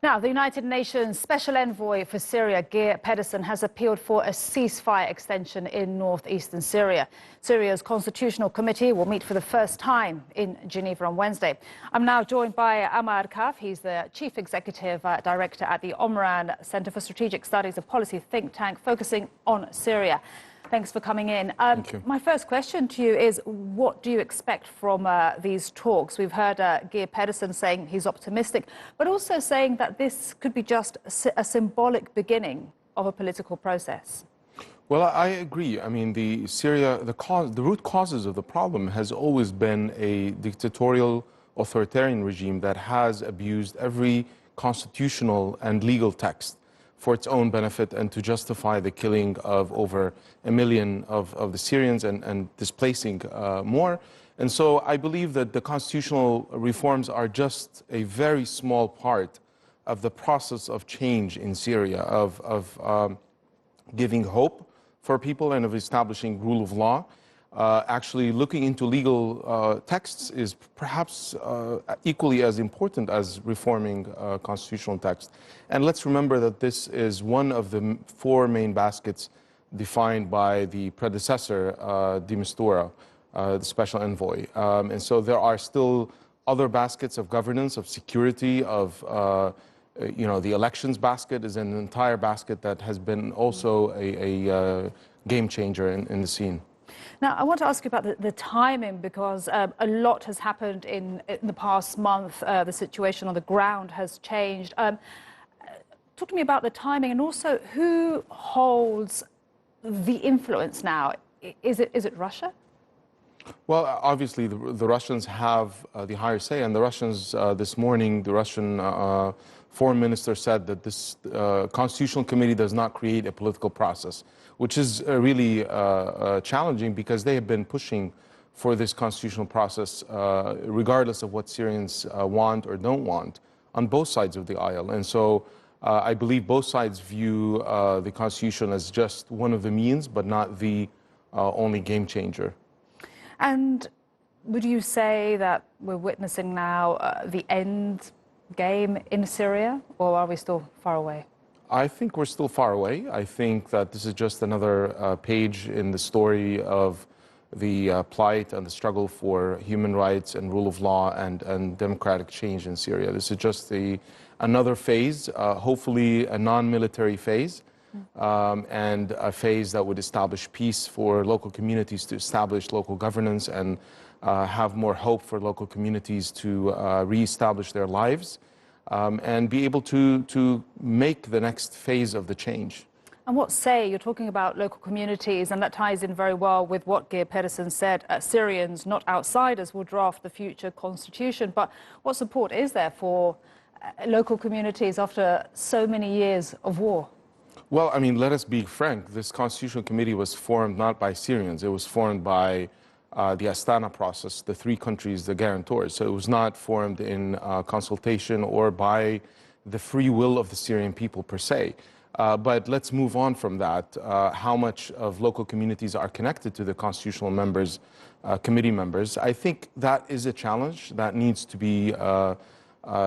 Now, the United Nations Special Envoy for Syria, Geir Pedersen, has appealed for a ceasefire extension in northeastern Syria. Syria's Constitutional Committee will meet for the first time in Geneva on Wednesday. I'm now joined by Ammar Kahf. He's the Chief Executive Director at the Omran Center for Strategic Studies, a policy think tank focusing on Syria. Thanks for coming in. Thank you. My first question to you is, what do you expect from these talks? We've heard Geir Pedersen saying he's optimistic, but also saying that this could be just a symbolic beginning of a political process. Well, I agree. I mean, the root causes of the problem has always been a dictatorial, authoritarian regime that has abused every constitutional and legal text for its own benefit and to justify the killing of over 1 million of the Syrians and displacing more. And so I believe that the constitutional reforms are just a very small part of the process of change in Syria, of giving hope for people and of establishing rule of law. Actually looking into legal texts is perhaps equally as important as reforming constitutional text. And let's remember that this is one of the 4 main baskets defined by the predecessor, de Mistura, the special envoy. And so there are still other baskets of governance, of security, of the elections basket is an entire basket that has been also a game changer in the scene. Now, I want to ask you about the timing, because a lot has happened in the past month. The situation on the ground has changed. Talk to me about the timing and also who holds the influence now. Is it Russia? Well, obviously, the Russians have the higher say, and the Russians this morning, the Russian foreign minister said that this Constitutional Committee does not create a political process, which is really challenging because they have been pushing for this constitutional process regardless of what Syrians want or don't want on both sides of the aisle. And so I believe both sides view the Constitution as just one of the means, but not the only game changer. And would you say that we're witnessing now the end game in Syria, or are we still far away? I think we're still far away. I think that this is just another page in the story of the plight and the struggle for human rights and rule of law and democratic change in Syria. This is just another phase, hopefully a non-military phase, and a phase that would establish peace for local communities, to establish local governance and have more hope for local communities to reestablish their lives and be able to make the next phase of the change. And what say, you're talking about local communities, and that ties in very well with what Geir Pedersen said, Syrians, not outsiders, will draft the future constitution. But what support is there for local communities after so many years of war? Well, I mean, let us be frank. This Constitutional Committee was formed not by Syrians. It was formed by the Astana process, the 3 countries, the guarantors. So it was not formed in consultation or by the free will of the Syrian people per se. But let's move on from that. How much of local communities are connected to the constitutional members, committee members? I think that is a challenge that needs to be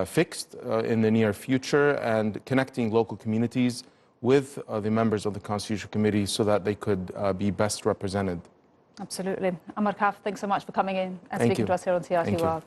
fixed in the near future, and connecting local communities with the members of the Constitutional Committee so that they could be best represented. Absolutely. Ammar Kahf, thanks so much for coming in and speaking to us here on TRT World.